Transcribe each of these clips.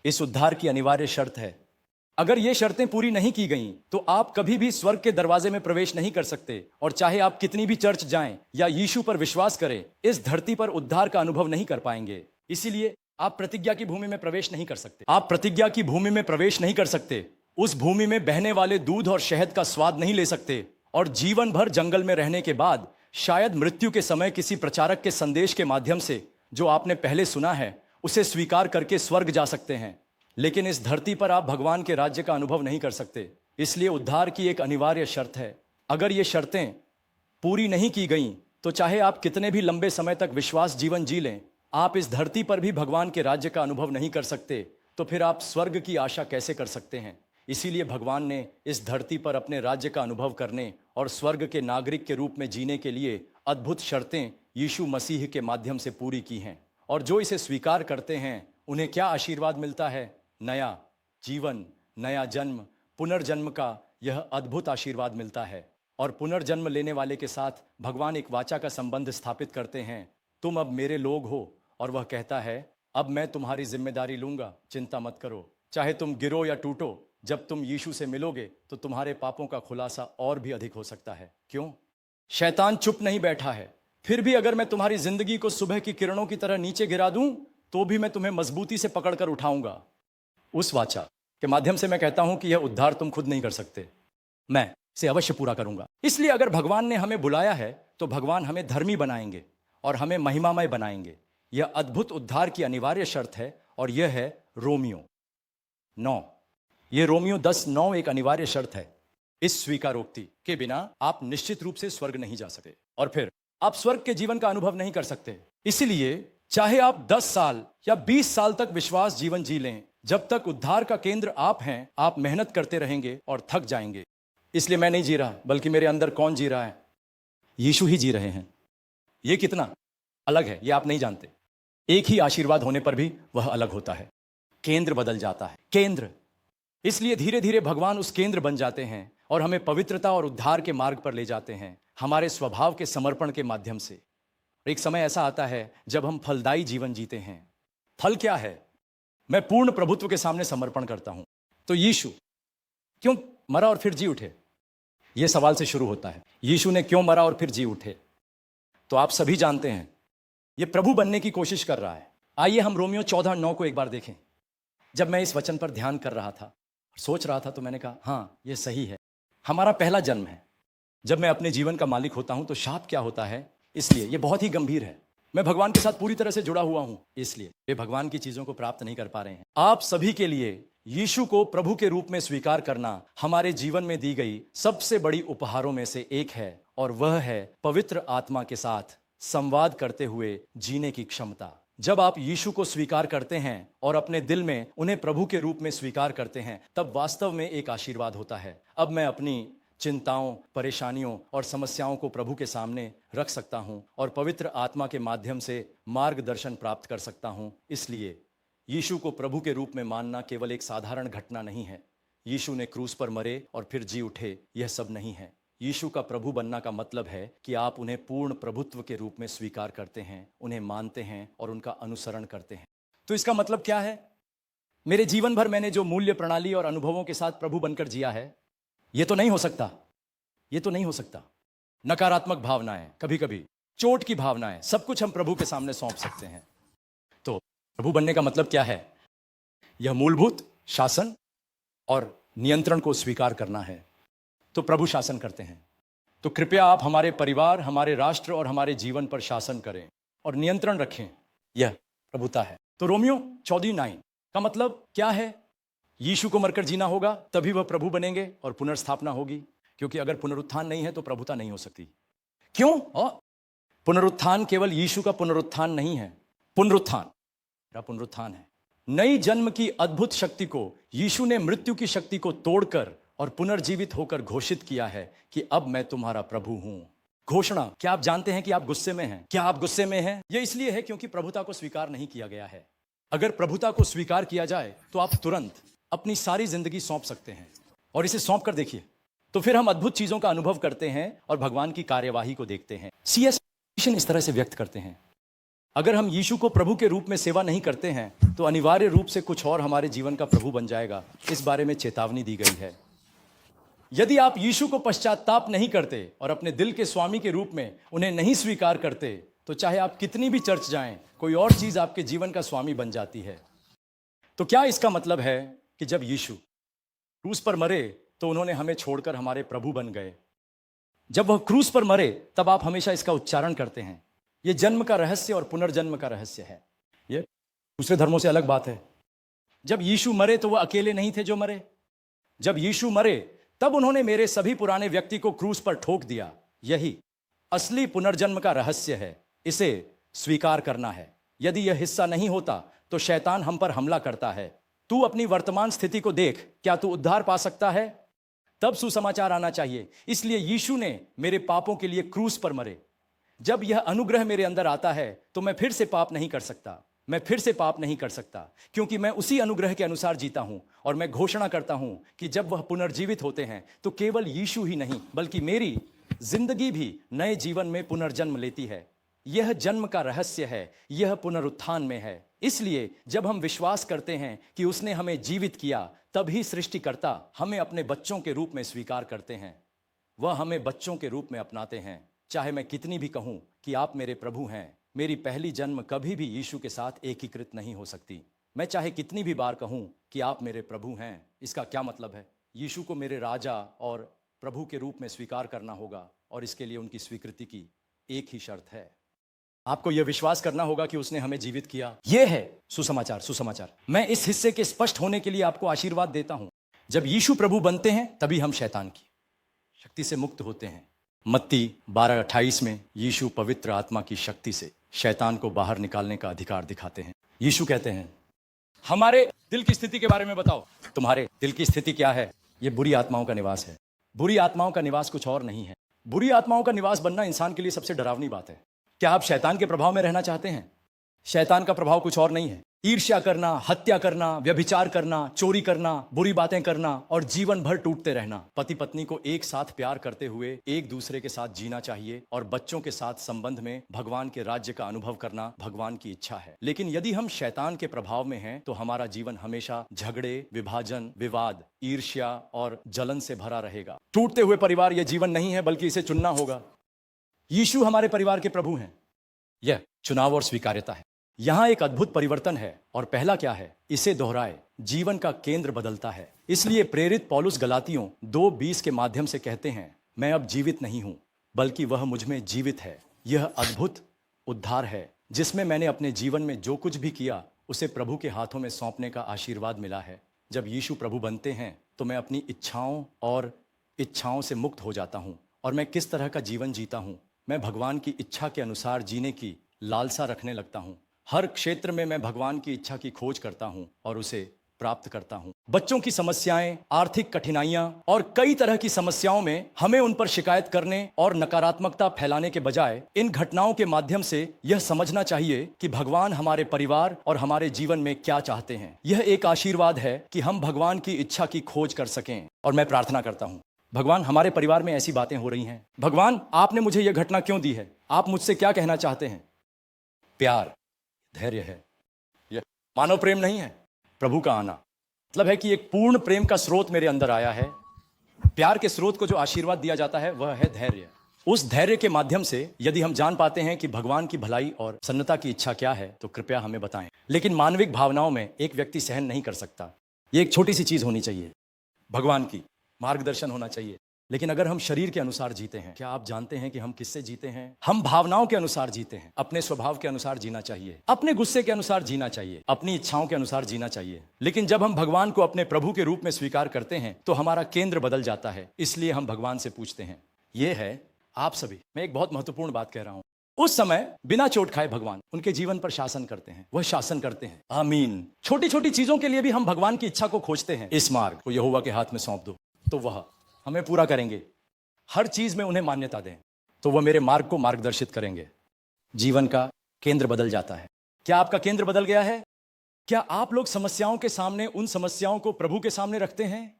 इस उद्धार की अनिवार्य शर्त है। अगर ये शर्तें पूरी नहीं की गईं तो आप कभी भी स्वर्ग के दरवाजे में प्रवेश नहीं कर सकते, और चाहे आप कितनी भी चर्च जाएं या यीशु पर विश्वास करें, इस धरती पर उद्धार का अनुभव नहीं कर पाएंगे। इसीलिए आप प्रतिज्ञा की भूमि में प्रवेश नहीं कर सकते। आप प्रतिज्ञा की भूमि में प्रवेश नहीं कर सकते, उस भूमि में बहने वाले दूध और शहद का स्वाद नहीं ले सकते, और जीवन भर जंगल में रहने के बाद शायद मृत्यु के समय किसी प्रचारक के संदेश के माध्यम से जो आपने पहले सुना है उसे स्वीकार करके स्वर्ग जा सकते हैं। लेकिन इस धरती पर आप भगवान के राज्य का अनुभव नहीं कर सकते। इसलिए उद्धार की एक अनिवार्य शर्त है। अगर ये शर्तें पूरी नहीं की गईं तो चाहे आप कितने भी लंबे समय तक विश्वास जीवन जी लें, आप इस धरती पर भी भगवान के राज्य का अनुभव नहीं कर सकते। तो फिर आप स्वर्ग की आशा कैसे कर सकते हैं? इसीलिए भगवान ने इस धरती पर अपने राज्य का अनुभव करने और स्वर्ग के नागरिक के रूप में जीने के लिए अद्भुत शर्तें यीशु मसीह के माध्यम से पूरी की हैं। और जो इसे स्वीकार करते हैं उन्हें क्या आशीर्वाद मिलता है? नया जीवन, नया जन्म, पुनर्जन्म का यह अद्भुत आशीर्वाद मिलता है। और पुनर्जन्म लेने वाले के साथ भगवान एक वाचा का संबंध स्थापित करते हैं, तुम अब मेरे लोग हो। और वह कहता है, अब मैं तुम्हारी जिम्मेदारी लूंगा, चिंता मत करो। चाहे तुम गिरो या टूटो, जब तुम यीशु से मिलोगे तो तुम्हारे पापों का खुलासा और भी अधिक हो सकता है। क्यों? शैतान चुप नहीं बैठा है। फिर भी अगर मैं तुम्हारी जिंदगी को सुबह की किरणों की तरह नीचे गिरा दूं तो भी मैं तुम्हें मजबूती से पकड़कर उठाऊंगा। उस वाचा के माध्यम से मैं कहता हूं कि यह उद्धार तुम खुद नहीं कर सकते, मैं इसे अवश्य पूरा करूंगा। इसलिए अगर भगवान ने हमें बुलाया है तो भगवान हमें धर्मी बनाएंगे और हमें महिमामय बनाएंगे। यह अद्भुत उद्धार की अनिवार्य शर्त है, और यह है रोमियो 9। यह रोमियो 10:9 एक अनिवार्य शर्त है। इस स्वीकारोक्ति के बिना आप निश्चित रूप से स्वर्ग नहीं जा सकते, और फिर आप स्वर्ग के जीवन का अनुभव नहीं कर सकते। इसलिए चाहे आप 10 साल या 20 साल तक विश्वास जीवन जी लें, जब तक उद्धार का केंद्र आप हैं, आप मेहनत करते रहेंगे और थक जाएंगे। इसलिए मैं नहीं जी रहा, बल्कि मेरे अंदर कौन जी रहा है? यीशु ही जी रहे हैं। ये कितना अलग है ये आप नहीं जानते। एक ही आशीर्वाद होने पर भी वह अलग होता है। केंद्र बदल जाता है, केंद्र। इसलिए धीरे धीरे भगवान उस केंद्र बन जाते हैं और हमें पवित्रता और उद्धार के मार्ग पर ले जाते हैं, हमारे स्वभाव के समर्पण के माध्यम से। एक समय ऐसा आता है जब हम फलदायी जीवन जीते हैं। फल क्या है? मैं पूर्ण प्रभुत्व के सामने समर्पण करता हूं। तो यीशु क्यों मरा और फिर जी उठे? यह सवाल से शुरू होता है। यीशु ने क्यों मरा और फिर जी उठे? तो आप सभी जानते हैं, यह प्रभु बनने की कोशिश कर रहा है। आइए हम रोमियो 14:9 को एक बार देखें। जब मैं इस वचन पर ध्यान कर रहा था, सोच रहा था, तो मैंने कहा हाँ, यह सही है। हमारा पहला जन्म है। जब मैं अपने जीवन का मालिक होता हूं तो शाप क्या होता है? इसलिए यह बहुत ही गंभीर है। मैं भगवान के साथ पूरी तरह से जुड़ा हुआ हूं, इसलिए वे भगवान की चीजों को प्राप्त नहीं कर पा रहे हैं। आप सभी के लिए यीशु को प्रभु के रूप में स्वीकार करना हमारे जीवन में दी गई सबसे बड़ी उपहारों में से एक है, और वह है पवित्र आत्मा के साथ संवाद करते हुए जीने की क्षमता। जब आप यीशु को स्वीकार करते हैं और अपने दिल में उन्हें प्रभु के रूप में स्वीकार करते हैं, तब वास्तव में एक आशीर्वाद होता है। अब मैं अपनी चिंताओं, परेशानियों और समस्याओं को प्रभु के सामने रख सकता हूं और पवित्र आत्मा के माध्यम से मार्गदर्शन प्राप्त कर सकता हूं। इसलिए यीशु को प्रभु के रूप में मानना केवल एक साधारण घटना नहीं है। यीशु ने क्रूस पर मरे और फिर जी उठे, यह सब नहीं है। यीशु का प्रभु बनना का मतलब है कि आप उन्हें पूर्ण प्रभुत्व के रूप में स्वीकार करते हैं, उन्हें मानते हैं और उनका अनुसरण करते हैं। तो इसका मतलब क्या है? मेरे जीवन भर मैंने जो मूल्य प्रणाली और अनुभवों के साथ प्रभु बनकर जिया है, ये तो नहीं हो सकता। ये तो नहीं हो सकता। नकारात्मक भावनाएं, कभी कभी चोट की भावनाएं, सब कुछ हम प्रभु के सामने सौंप सकते हैं। तो प्रभु बनने का मतलब क्या है? यह मूलभूत शासन और नियंत्रण को स्वीकार करना है। तो प्रभु शासन करते हैं, तो कृपया आप हमारे परिवार, हमारे राष्ट्र और हमारे जीवन पर शासन करें और नियंत्रण रखें। यह प्रभुता है। तो रोमियो 14:9 का मतलब क्या है? यीशु को मरकर जीना होगा, तभी वह प्रभु बनेंगे और पुनर्स्थापना होगी। क्योंकि अगर पुनरुत्थान नहीं है तो प्रभुता नहीं हो सकती। क्यों? पुनरुत्थान केवल यीशु का पुनरुत्थान नहीं है, पुनरुत्थान है। नई जन्म की अद्भुत शक्ति को यीशु ने मृत्यु की शक्ति को तोड़कर और पुनर्जीवित होकर घोषित किया है कि अब मैं तुम्हारा प्रभु हूं। घोषणा। क्या आप जानते हैं कि आप गुस्से में हैं? क्या आप गुस्से में हैं? यह इसलिए है क्योंकि प्रभुता को स्वीकार नहीं किया गया है। अगर प्रभुता को स्वीकार किया जाए तो आप तुरंत अपनी सारी जिंदगी सौंप सकते हैं, और इसे सौंप कर देखिए, तो फिर हम अद्भुत चीजों का अनुभव करते हैं और भगवान की कार्यवाही को देखते हैं। C.S. इस तरह से व्यक्त करते हैं, अगर हम यीशु को प्रभु के रूप में सेवा नहीं करते हैं तो अनिवार्य रूप से कुछ और हमारे जीवन का प्रभु बन जाएगा। इस बारे में चेतावनी दी गई है। यदि आप यीशु को पश्चाताप नहीं करते और अपने दिल के स्वामी के रूप में उन्हें नहीं स्वीकार करते तो चाहे आप कितनी भी चर्च जाएं, कोई और चीज आपके जीवन का स्वामी बन जाती है। तो क्या इसका मतलब है कि जब यीशु क्रूस पर मरे तो उन्होंने हमें छोड़कर हमारे प्रभु बन गए? जब वह क्रूस पर मरे तब आप हमेशा इसका उच्चारण करते हैं। यह जन्म का रहस्य और पुनर्जन्म का रहस्य है। यह दूसरे धर्मों से अलग बात है। जब यीशु मरे तो वह अकेले नहीं थे जो मरे। जब यीशु मरे तब उन्होंने मेरे सभी पुराने व्यक्ति को क्रूस पर ठोक दिया। यही असली पुनर्जन्म का रहस्य है। इसे स्वीकार करना है। यदि यह हिस्सा नहीं होता तो शैतान हम पर हमला करता है। तू अपनी वर्तमान स्थिति को देख, क्या तू उद्धार पा सकता है? तब सुसमाचार आना चाहिए। इसलिए यीशु ने मेरे पापों के लिए क्रूस पर मरे। जब यह अनुग्रह मेरे अंदर आता है तो मैं फिर से पाप नहीं कर सकता। मैं फिर से पाप नहीं कर सकता क्योंकि मैं उसी अनुग्रह के अनुसार जीता हूं। और मैं घोषणा करता हूं कि जब वह पुनर्जीवित होते हैं तो केवल यीशु ही नहीं बल्कि मेरी जिंदगी भी नए जीवन में पुनर्जन्म लेती है। यह जन्म का रहस्य है। यह पुनरुत्थान में है। इसलिए जब हम विश्वास करते हैं कि उसने हमें जीवित किया तभी सृष्टिकर्ता हमें अपने बच्चों के रूप में स्वीकार करते हैं। वह हमें बच्चों के रूप में अपनाते हैं। चाहे मैं कितनी भी कहूं कि आप मेरे प्रभु हैं, मेरी पहली जन्म कभी भी यीशु के साथ एकीकृत नहीं हो सकती। मैं चाहे कितनी भी बार कहूं कि आप मेरे प्रभु हैं, इसका क्या मतलब है? यीशु को मेरे राजा और प्रभु के रूप में स्वीकार करना होगा और इसके लिए उनकी स्वीकृति की एक ही शर्त है। आपको यह विश्वास करना होगा कि उसने हमें जीवित किया। यह है सुसमाचार। सुसमाचार। मैं इस हिस्से के स्पष्ट होने के लिए आपको आशीर्वाद देता हूं। जब यीशु प्रभु बनते हैं तभी हम शैतान की शक्ति से मुक्त होते हैं। मत्ती 12:28 में यीशु पवित्र आत्मा की शक्ति से शैतान को बाहर निकालने का अधिकार दिखाते हैं। यीशु कहते हैं, हमारे दिल की स्थिति के बारे में बताओ। तुम्हारे दिल की स्थिति क्या है? यह बुरी आत्माओं का निवास है। बुरी आत्माओं का निवास कुछ और नहीं है। बुरी आत्माओं का निवास बनना इंसान के लिए सबसे डरावनी बात है। क्या आप शैतान के प्रभाव में रहना चाहते हैं? शैतान का प्रभाव कुछ और नहीं है। ईर्ष्या करना, हत्या करना, व्यभिचार करना, चोरी करना, बुरी बातें करना और जीवन भर टूटते रहना। पति पत्नी को एक साथ प्यार करते हुए एक दूसरे के साथ जीना चाहिए और बच्चों के साथ संबंध में भगवान के राज्य का अनुभव करना भगवान की इच्छा है। लेकिन यदि हम शैतान के प्रभाव में हैं तो हमारा जीवन हमेशा झगड़े, विभाजन, विवाद, ईर्ष्या और जलन से भरा रहेगा। टूटते हुए परिवार यह जीवन नहीं है बल्कि इसे चुनना होगा। यीशु हमारे परिवार के प्रभु हैं। यह चुनाव और स्वीकार्यता है। यहां एक अद्भुत परिवर्तन है और पहला क्या है? इसे दोहराए। जीवन का केंद्र बदलता है। इसलिए प्रेरित पौलुस गलातियों 2:20 के माध्यम से कहते हैं, मैं अब जीवित नहीं हूं बल्कि वह मुझ में जीवित है। यह अद्भुत उद्धार है जिसमें मैंने अपने जीवन में जो कुछ भी किया उसे प्रभु के हाथों में सौंपने का आशीर्वाद मिला है। जब यीशु प्रभु बनते हैं तो मैं अपनी इच्छाओं से मुक्त हो जाता हूं। और मैं किस तरह का जीवन जीता हूं? मैं भगवान की इच्छा के अनुसार जीने की लालसा रखने लगता हूं। हर क्षेत्र में मैं भगवान की इच्छा की खोज करता हूं और उसे प्राप्त करता हूं। बच्चों की समस्याएं, आर्थिक कठिनाइयां और कई तरह की समस्याओं में हमें उन पर शिकायत करने और नकारात्मकता फैलाने के बजाय इन घटनाओं के माध्यम से यह समझना चाहिए कि भगवान हमारे परिवार और हमारे जीवन में क्या चाहते हैं। यह एक आशीर्वाद है कि हम भगवान की इच्छा की खोज कर सकें। और मैं प्रार्थना करता हूं, भगवान हमारे परिवार में ऐसी बातें हो रही हैं। भगवान आपने मुझे यह घटना क्यों दी है? आप मुझसे क्या कहना चाहते हैं? प्यार, धैर्य है। यह मानव प्रेम नहीं है। प्रभु का आना मतलब है कि एक पूर्ण प्रेम का स्रोत मेरे अंदर आया है। प्यार के स्रोत को जो आशीर्वाद दिया जाता है वह है धैर्य। उस धैर्य के माध्यम से यदि हम जान पाते हैं कि भगवान की भलाई और प्रसन्नता की इच्छा क्या है तो कृपया हमें बताएं। लेकिन मानविक भावनाओं में एक व्यक्ति सहन नहीं कर सकता। ये एक छोटी सी चीज होनी चाहिए, भगवान की मार्गदर्शन होना चाहिए। लेकिन अगर हम शरीर के अनुसार जीते हैं, क्या आप जानते हैं कि हम किससे जीते हैं? हम भावनाओं के अनुसार जीते हैं। अपने स्वभाव के अनुसार जीना चाहिए, अपने गुस्से के अनुसार जीना चाहिए, अपनी इच्छाओं के अनुसार जीना चाहिए। लेकिन जब हम भगवान को अपने प्रभु के रूप में स्वीकार करते हैं तो हमारा केंद्र बदल जाता है। इसलिए हम भगवान से पूछते हैं। यह है आप सभी, मैं एक बहुत महत्वपूर्ण बात कह रहा हूं। उस समय बिना चोट खाए भगवान उनके जीवन पर शासन करते हैं। वह शासन करते हैं। आमीन। छोटी छोटी चीजों के लिए भी हम भगवान की इच्छा को खोजते हैं। इस मार्ग को यहोवा के हाथ में सौंप दो तो वह हमें पूरा करेंगे। हर चीज में उन्हें मान्यता दें तो वह मेरे मार्ग को मार्गदर्शित करेंगे। जीवन का केंद्र बदल जाता है। क्या आपका केंद्र बदल गया है? क्या आप लोग समस्याओं के सामने उन समस्याओं को प्रभु के सामने रखते हैं?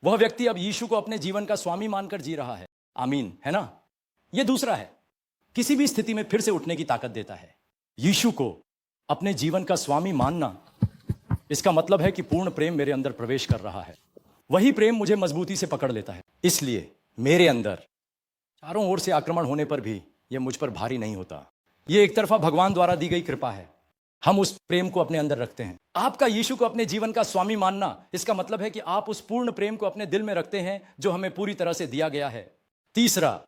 वह व्यक्ति अब यीशु को अपने जीवन का स्वामी मानकर जी रहा है। आमीन, है ना? यह दूसरा है, किसी भी स्थिति में फिर से उठने की ताकत देता है। यीशु को अपने जीवन का स्वामी मानना, इसका मतलब है कि पूर्ण प्रेम मेरे अंदर प्रवेश कर रहा है। वही प्रेम मुझे मजबूती से पकड़ लेता है। इसलिए मेरे अंदर चारों ओर से आक्रमण होने पर भी यह मुझ पर भारी नहीं होता। ये एक तरफा भगवान द्वारा दी गई कृपा है। हम उस प्रेम को अपने अंदर रखते हैं। आपका यीशु को अपने जीवन का स्वामी मानना, इसका मतलब है कि आप उस पूर्ण प्रेम को अपने दिल में रखते हैं जो हमें पूरी तरह से दिया गया है। तीसरा,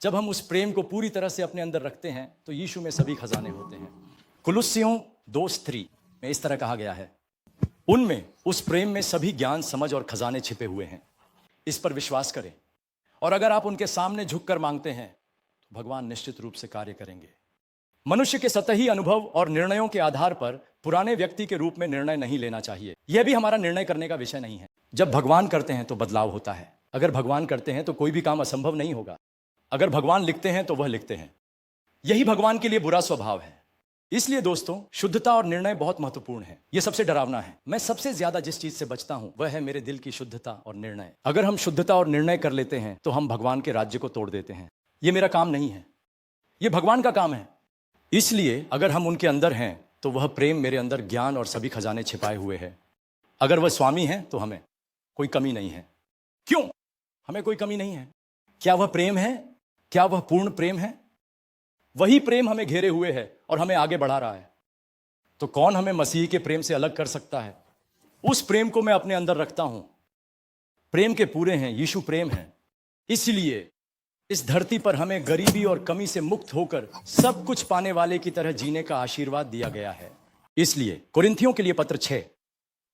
जब हम उस प्रेम को पूरी तरह से अपने अंदर रखते हैं तो यीशु में सभी खजाने होते हैं। कुलुस्सियों 2:3 में इस तरह कहा गया है, उनमें, उस प्रेम में सभी ज्ञान, समझ और खजाने छिपे हुए हैं। इस पर विश्वास करें और अगर आप उनके सामने झुककर मांगते हैं तो भगवान निश्चित रूप से कार्य करेंगे। मनुष्य के सतही अनुभव और निर्णयों के आधार पर पुराने व्यक्ति के रूप में निर्णय नहीं लेना चाहिए। यह भी हमारा निर्णय करने का विषय नहीं है। जब भगवान करते हैं तो बदलाव होता है। अगर भगवान करते हैं तो कोई भी काम असंभव नहीं होगा। अगर भगवान लिखते हैं तो वह लिखते हैं। यही भगवान के लिए बुरा स्वभाव है। इसलिए दोस्तों, शुद्धता और निर्णय बहुत महत्वपूर्ण है। यह सबसे डरावना है। मैं सबसे ज्यादा जिस चीज से बचता हूं वह है मेरे दिल की शुद्धता और निर्णय। अगर हम शुद्धता और निर्णय कर लेते हैं तो हम भगवान के राज्य को तोड़ देते हैं। यह मेरा काम नहीं है, यह भगवान का काम है। इसलिए अगर हम उनके अंदर हैं तो वह प्रेम मेरे अंदर ज्ञान और सभी खजाने छिपाए हुए हैं। अगर वह स्वामी है तो हमें कोई कमी नहीं है। क्यों हमें कोई कमी नहीं है? क्या वह प्रेम है? क्या वह पूर्ण प्रेम है? वही प्रेम हमें घेरे हुए है और हमें आगे बढ़ा रहा है। तो कौन हमें मसीह के प्रेम से अलग कर सकता है? उस प्रेम को मैं अपने अंदर रखता हूं। प्रेम के पूरे हैं, यीशु प्रेम है। इसलिए इस धरती पर हमें गरीबी और कमी से मुक्त होकर सब कुछ पाने वाले की तरह जीने का आशीर्वाद दिया गया है। इसलिए कोरिन्थियों के लिए पत्र 6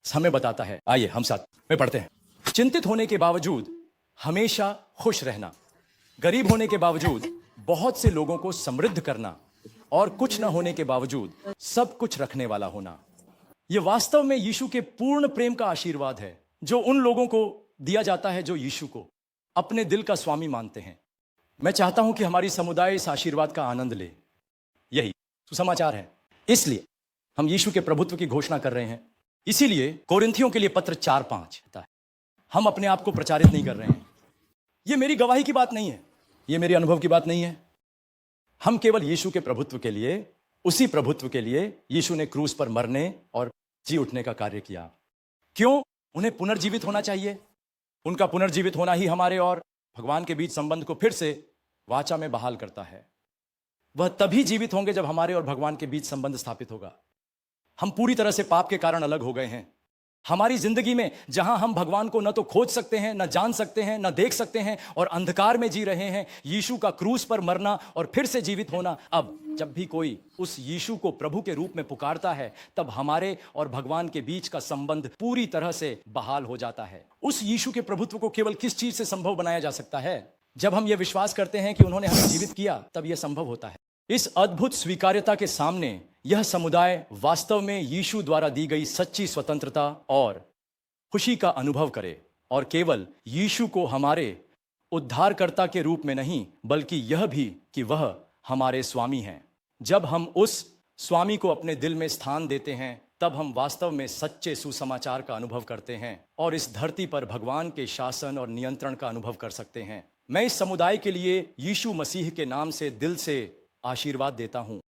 हमें बताता है, आइए हम साथ में पढ़ते हैं। चिंतित होने के बावजूद हमेशा खुश रहना, गरीब होने के बावजूद बहुत से लोगों को समृद्ध करना और कुछ न होने के बावजूद सब कुछ रखने वाला होना। यह वास्तव में यीशु के पूर्ण प्रेम का आशीर्वाद है जो उन लोगों को दिया जाता है जो यीशु को अपने दिल का स्वामी मानते हैं। मैं चाहता हूं कि हमारी समुदाय इस आशीर्वाद का आनंद ले। यही सुसमाचार है। इसलिए हम यीशु के प्रभुत्व की घोषणा कर रहे हैं। इसीलिए कोरिन्थियों के लिए पत्र 4:5 है। हम अपने आप को प्रचारित नहीं कर रहे हैं। यह मेरी गवाही की बात नहीं है, यह मेरे अनुभव की बात नहीं है। हम केवल यीशु के प्रभुत्व के लिए, उसी प्रभुत्व के लिए यीशु ने क्रूस पर मरने और जी उठने का कार्य किया। क्यों? उन्हें पुनर्जीवित होना चाहिए। उनका पुनर्जीवित होना ही हमारे और भगवान के बीच संबंध को फिर से वाचा में बहाल करता है। वह तभी जीवित होंगे जब हमारे और भगवान के बीच संबंध स्थापित होगा। हम पूरी तरह से पाप के कारण अलग हो गए हैं। हमारी जिंदगी में जहां हम भगवान को न तो खोज सकते हैं, न जान सकते हैं, न देख सकते हैं और अंधकार में जी रहे हैं, यीशु का क्रूस पर मरना और फिर से जीवित होना। अब जब भी कोई उस यीशु को प्रभु के रूप में पुकारता है तब हमारे और भगवान के बीच का संबंध पूरी तरह से बहाल हो जाता है। उस यीशु के प्रभुत्व को केवल किस चीज से संभव बनाया जा सकता है? जब हम ये विश्वास करते हैं कि उन्होंने हमें जीवित किया, तब यह संभव होता है। इस अद्भुत स्वीकार्यता के सामने यह समुदाय वास्तव में यीशु द्वारा दी गई सच्ची स्वतंत्रता और खुशी का अनुभव करे और केवल यीशु को हमारे उद्धारकर्ता के रूप में नहीं, बल्कि यह भी कि वह हमारे स्वामी हैं। जब हम उस स्वामी को अपने दिल में स्थान देते हैं तब हम वास्तव में सच्चे सुसमाचार का अनुभव करते हैं और इस धरती पर भगवान के शासन और नियंत्रण का अनुभव कर सकते हैं। मैं इस समुदाय के लिए यीशु मसीह के नाम से दिल से आशीर्वाद देता हूं।